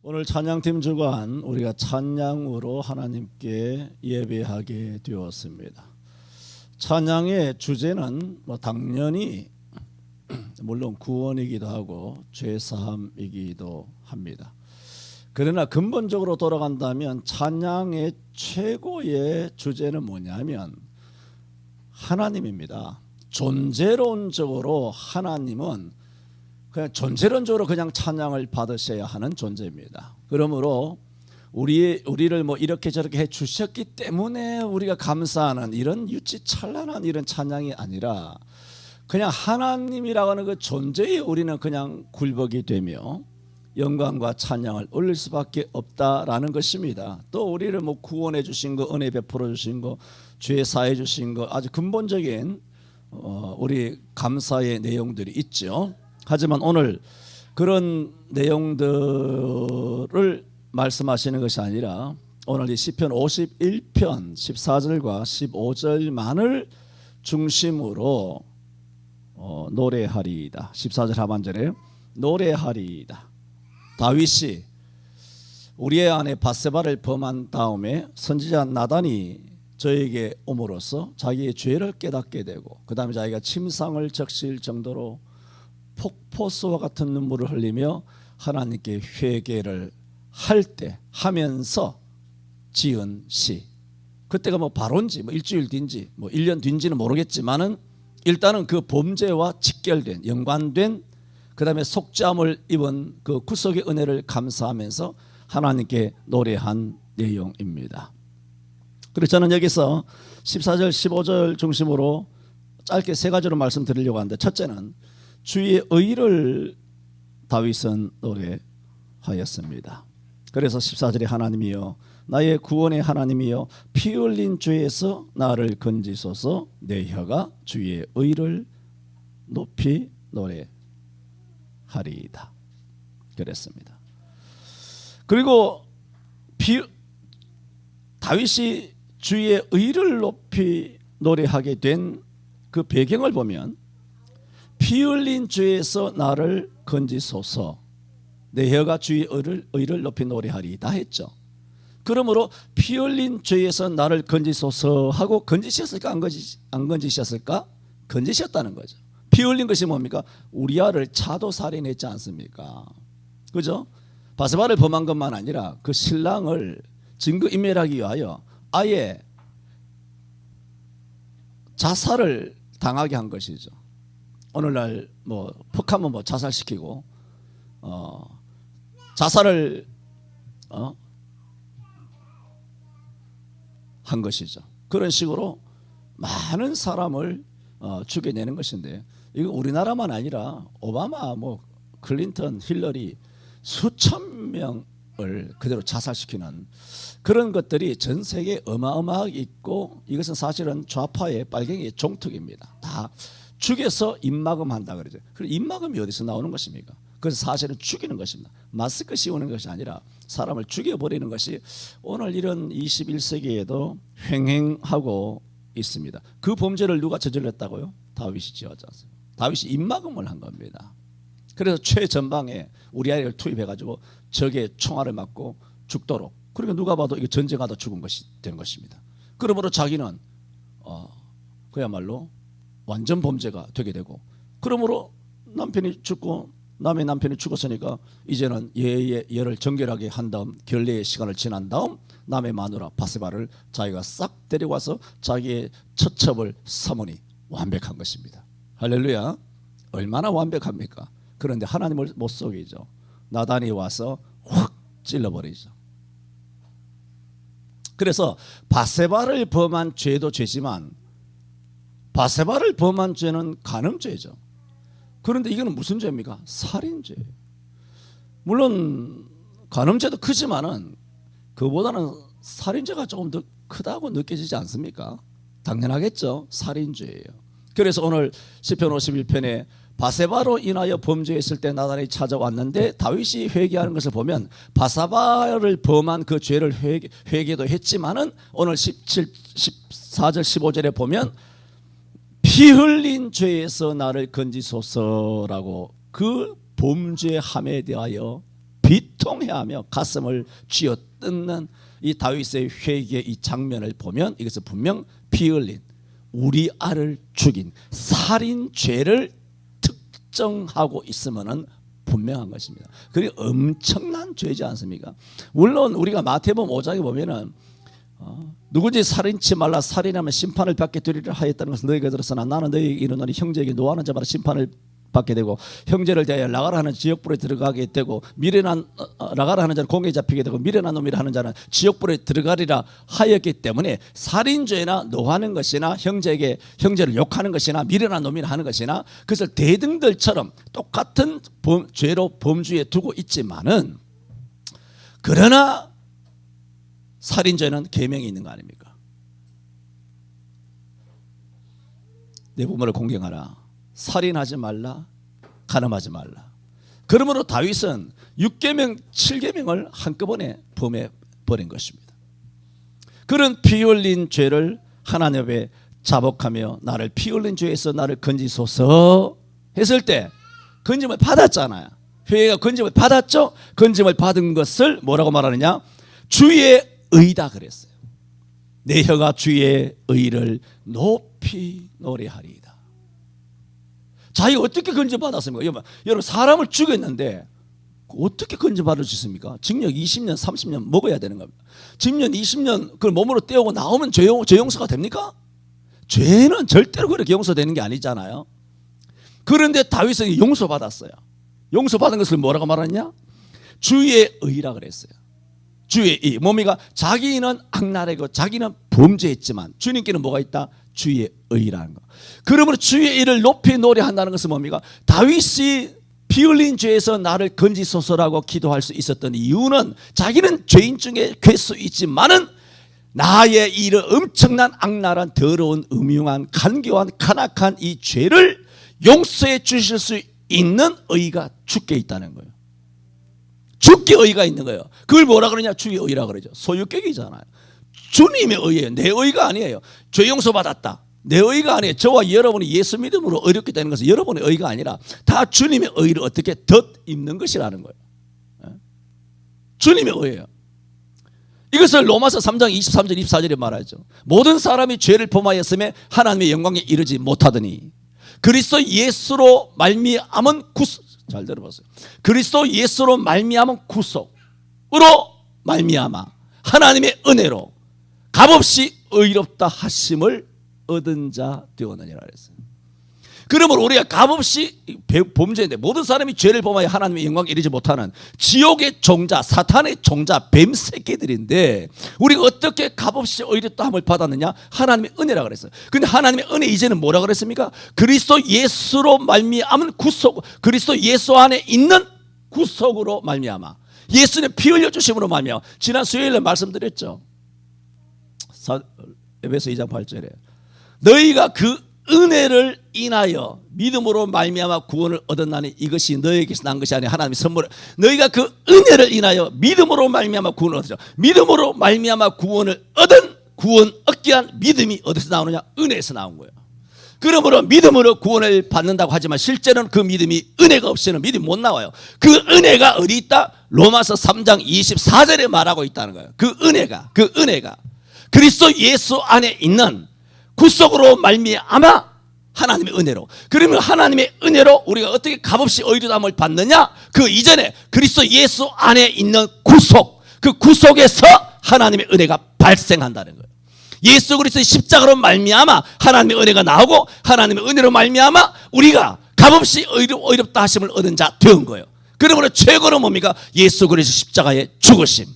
오늘 찬양팀 주관 우리가 찬양으로 하나님께 예배하게 되었습니다. 찬양의 주제는 당연히 물론 구원이기도 하고 죄사함이기도 합니다. 그러나 근본적으로 돌아간다면 찬양의 최고의 주제는 뭐냐면 하나님입니다. 존재론적으로 하나님은 그냥 존재론적으로 그냥 찬양을 받으셔야 하는 존재입니다. 그러므로 우리를 이렇게 저렇게 해 주셨기 때문에 우리가 감사하는 이런 유치찬란한 이런 찬양이 아니라 그냥 하나님이라고 하는 그 존재에 우리는 그냥 굴복이 되며 영광과 찬양을 올릴 수밖에 없다라는 것입니다. 또 우리를 구원해 주신 거, 은혜 베풀어 주신 거, 죄 사해 주신 거 아주 근본적인 우리 감사의 내용들이 있죠. 하지만 오늘 그런 내용들을 말씀하시는 것이 아니라 오늘 이 시편 51편 14절과 15절만을 중심으로 노래하리이다. 14절 하반절에 노래하리이다. 다윗이 우리의 아내 밧세바를 범한 다음에 선지자 나단이 저에게 옴으로써 자기의 죄를 깨닫게 되고 그 다음에 자기가 침상을 적실 정도로 폭포수와 같은 눈물을 흘리며 하나님께 회개를 하면서 지은 시. 그때가 바로인지 일주일 뒤인지 1년 뒤인지는 모르겠지만은 일단은 그 범죄와 직결된 연관된 그 다음에 속죄함을 입은 그 구속의 은혜를 감사하면서 하나님께 노래한 내용입니다. 그래서 저는 여기서 14절 15절 중심으로 짧게 세 가지로 말씀드리려고 하는데, 첫째는 주의 의를 다윗은 노래하였습니다. 그래서 14절에 하나님이여 나의 구원의 하나님이여 피 흘린 죄에서 나를 건지소서. 내 혀가 주의 의를 높이 노래하리이다. 그랬습니다. 그리고 다윗이 주의 의를 높이 노래하게 된 그 배경을 보면 피 흘린 죄에서 나를 건지소서. 내 혀가 주의 의를 높이 노래하리이다 했죠. 그러므로 피 흘린 죄에서 나를 건지소서 하고 건지셨을까 안 건지셨을까? 건지셨다는 거죠. 피 흘린 것이 뭡니까? 우리아를 차도살인했지 않습니까? 그죠? 밧세바를 범한 것만 아니라 그 신랑을 증거인멸하기 위하여 아예 자살을 당하게 한 것이죠. 오늘날 퍽하면 자살시키고 자살을 한 것이죠. 그런 식으로 많은 사람을 죽여내는 것인데, 이거 우리나라만 아니라 오바마, 클린턴, 힐러리 수천 명을 그대로 자살시키는 그런 것들이 전 세계에 어마어마하게 있고, 이것은 사실은 좌파의 빨갱이의 종특입니다. 다 죽여서 입막음한다 그러죠. 그리고 입막음이 어디서 나오는 것입니까? 그래서 사실은 죽이는 것입니다. 마스크 씌우는 것이 아니라 사람을 죽여버리는 것이 오늘 이런 21세기에도 횡행하고 있습니다. 그 범죄를 누가 저질렀다고요? 다윗이 지었지 않습니까? 다윗이 입막음을 한 겁니다. 그래서 최전방에 우리아를 투입해가지고 적의 총알을 맞고 죽도록, 그러니까 누가 봐도 이게 전쟁하다 죽은 것이 된 것입니다. 그러므로 자기는 그야말로 완전 범죄가 되게 되고, 그러므로 남편이 죽고 남의 남편이 죽었으니까 이제는 예를 정결하게 한 다음 결례의 시간을 지난 다음 남의 마누라 밧세바를 자기가 싹 데려와서 자기의 처첩을 삼으니 완벽한 것입니다. 할렐루야. 얼마나 완벽합니까? 그런데 하나님을 못 속이죠. 나단이 와서 확 찔러버리죠. 그래서 밧세바를 범한 죄도 죄지만 밧세바를 범한 죄는 간음죄죠. 그런데 이거는 무슨 죄입니까? 살인죄예요. 물론 간음죄도 크지만은 그보다는 살인죄가 조금 더 크다고 느껴지지 않습니까? 당연하겠죠. 살인죄예요. 그래서 오늘 시편 51편에 밧세바로 인하여 범죄했을 때 나단이 찾아왔는데 다윗이 회개하는 것을 보면 밧세바를 범한 그 죄를 회개도 했지만은 오늘 14절 15절에 보면 피 흘린 죄에서 나를 건지소서라고 그 범죄함에 대하여 비통해하며 가슴을 쥐어뜯는 이 다윗의 회개의 이 장면을 보면 이것은 분명 피 흘린 우리아를 죽인 살인죄를 특정하고 있으면은 분명한 것입니다. 그게 엄청난 죄지 않습니까? 물론 우리가 마태복음 5장에 보면은 누구든지 살인치 말라 살인하면 심판을 받게 되리라 하였다는 것을 너희가 들었으나 나는 너희에게 이르노니 형제에게 노하는 자마다 심판을 받게 되고 형제를 대하여 라가라 하는 지옥불에 들어가게 되고 미련한 라가라 하는 자는 공에 잡히게 되고 미련한 놈이라 하는 자는 지옥불에 들어가리라 하였기 때문에 살인죄나 노하는 것이나 형제를 욕하는 것이나 미련한 놈이라 하는 것이나 그것을 대등들처럼 똑같은 죄로 범주에 두고 있지만은 그러나 살인죄는 계명이 있는 거 아닙니까? 내 부모를 공경하라, 살인하지 말라, 간음하지 말라. 그러므로 다윗은 6계명 7계명을 한꺼번에 범해 버린 것입니다. 그런 피 흘린 죄를 하나님 앞에 자복하며 나를 피 흘린 죄에서 나를 건지소서 했을 때 건짐을 받았잖아요. 회개가 건짐을 받았죠. 건짐을 받은 것을 뭐라고 말하느냐, 주의 의다 그랬어요. 내 혀가 주의 의를 높이 노래하리이다. 자기가 어떻게 건져받았습니까? 여러분 사람을 죽였는데 어떻게 건져받을 수 있습니까? 징역 20년 30년 먹어야 되는 겁니다. 징역 20년 그걸 몸으로 떼우고 나오면 죄 용서가 됩니까? 죄는 절대로 그렇게 용서되는 게 아니잖아요. 그런데 다윗은 용서받았어요. 용서받은 것을 뭐라고 말하냐? 주의 의라 그랬어요. 주의 의. 뭡니까? 자기는 악랄하고 자기는 범죄했지만 주님께는 뭐가 있다? 주의 의라는 거. 그러므로 주의 의를 높이 노래한다는 것은 뭡니까? 다윗이 피 흘린 죄에서 나를 건지소서라고 기도할 수 있었던 이유는 자기는 죄인 중에 괴수 있지만은 나의 이 엄청난 악랄한 더러운 음흉한 간교한 간악한 이 죄를 용서해 주실 수 있는 의가 주께 있다는 거예요. 주께 의가 있는 거예요. 그걸 뭐라 그러냐? 주의 의라 그러죠. 소유격이잖아요. 주님의 의예요. 내 의가 아니에요. 죄 용서 받았다. 내 의가 아니에요. 저와 여러분이 예수 믿음으로 의롭게 되는 것은 여러분의 의가 아니라 다 주님의 의를 어떻게 덧입는 것이라는 거예요. 주님의 의예요. 이것을 로마서 3장 23절 24절에 말하죠. 모든 사람이 죄를 범하였음에 하나님의 영광에 이르지 못하더니 그리스도 예수로 말미암은 잘 들어보세요. 그리스도 예수로 말미암은 구속으로 말미암아 하나님의 은혜로 값없이 의롭다 하심을 얻은 자 되었느니라 그랬어요. 그러므로 우리가 값없이 범죄인데 모든 사람이 죄를 범하여 하나님의 영광에 이르지 못하는 지옥의 종자, 사탄의 종자, 뱀 새끼들인데 우리가 어떻게 값없이 의롭다 함을 받았느냐? 하나님의 은혜라 그랬어요. 근데 하나님의 은혜 이제는 뭐라 그랬습니까? 그리스도 예수로 말미암은 구속, 그리스도 예수 안에 있는 구속으로 말미암아 예수는 피 흘려 주심으로 말미암아. 지난 수요일에 말씀드렸죠. 에베소 2장 8절에 너희가 그 은혜를 인하여 믿음으로 말미암아 구원을 얻었나니 이것이 너희에게서 난 것이 아니라 하나님의 선물. 너희가 그 은혜를 인하여 믿음으로 말미암아 구원을 얻었죠. 믿음으로 말미암아 구원을 얻은 구원 얻게 한 믿음이 어디서 나오느냐? 은혜에서 나온 거예요. 그러므로 믿음으로 구원을 받는다고 하지만 실제로는 그 믿음이 은혜가 없이는 믿음이 못 나와요. 그 은혜가 어디 있다? 로마서 3장 24절에 말하고 있다는 거예요. 그 은혜가 그리스도 예수 안에 있는 구속으로 말미암아 하나님의 은혜로. 그러면 하나님의 은혜로 우리가 어떻게 값없이 의롭다함을 받느냐? 그 이전에 그리스도 예수 안에 있는 구속, 그 구속에서 하나님의 은혜가 발생한다는 거예요. 예수 그리스도의 십자가로 말미암아 하나님의 은혜가 나오고 하나님의 은혜로 말미암아 우리가 값없이 의롭다 하심을 얻은 자 되는 거예요. 그러므로 최고는 뭡니까? 예수 그리스도 십자가의 죽으심.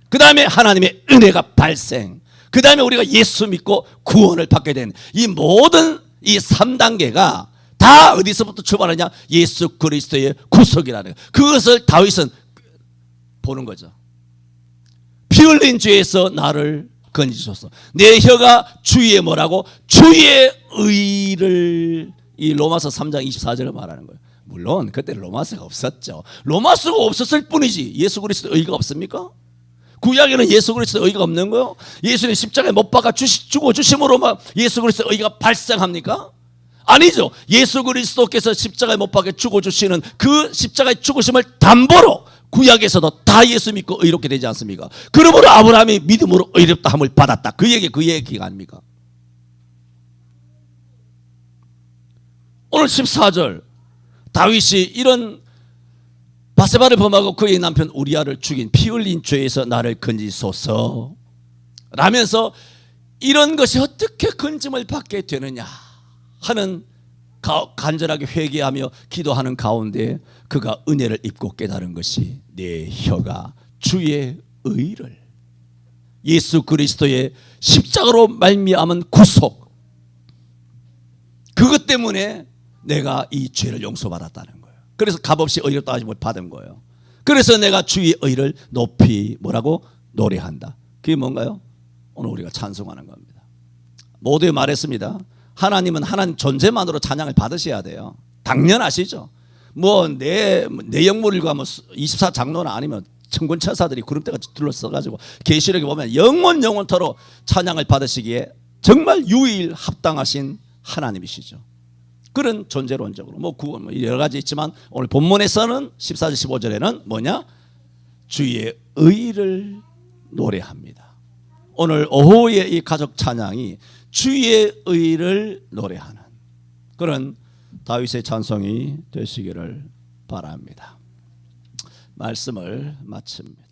그 다음에 하나님의 은혜가 발생. 그 다음에 우리가 예수 믿고 구원을 받게 된 이 모든 이 3단계가 다 어디서부터 출발하냐? 예수 그리스도의 구속이라는 거예요. 그것을 다윗은 보는 거죠. 피 흘린 죄에서 나를 건지소서. 내 혀가 주의 뭐라고? 주의 의를 이 로마서 3장 24절을 말하는 거예요. 물론 그때 로마서가 없었죠. 로마서가 없었을 뿐이지 예수 그리스도 의가 없습니까? 구약에는 예수 그리스도 의가 없는 거요? 예수님 십자가에 못 박아 죽어 주심으로만 예수 그리스도 의가 발생합니까? 아니죠. 예수 그리스도께서 십자가에 못 박혀 죽어주시는 그 십자가의 죽으심을 담보로 구약에서도 다 예수 믿고 의롭게 되지 않습니까? 그러므로 아브라함이 믿음으로 의롭다 함을 받았다. 그 얘기가 아닙니까? 오늘 14절 다윗이 이런 바세바를 범하고 그의 남편 우리아를 죽인 피 흘린 죄에서 나를 건지소서 라면서 이런 것이 어떻게 건짐을 받게 되느냐 하는 간절하게 회개하며 기도하는 가운데 그가 은혜를 입고 깨달은 것이 내 혀가 주의 의를 예수 그리스도의 십자가로 말미암은 구속 그것 때문에 내가 이 죄를 용서받았다는 거예요. 그래서 값없이 의롭다 하심을 받은 거예요. 그래서 내가 주의 의를 높이 뭐라고? 노래한다. 그게 뭔가요? 오늘 우리가 찬송하는 겁니다. 모두에 말했습니다. 하나님은 하나님 존재만으로 찬양을 받으셔야 돼요. 당연하시죠. 내 영물과 24장로나 아니면 천군천사들이 구름대같이 둘러서가지고 계시록에 보면 영원토록 찬양을 받으시기에 정말 유일 합당하신 하나님이시죠. 그런 존재론적으로 여러 가지 있지만 오늘 본문에서는 14절 15절에는 뭐냐? 주의 의를 노래합니다. 오늘 오후의 이 가족 찬양이 주의 의를 노래하는 그런 다윗의 찬송이 되시기를 바랍니다. 말씀을 마칩니다.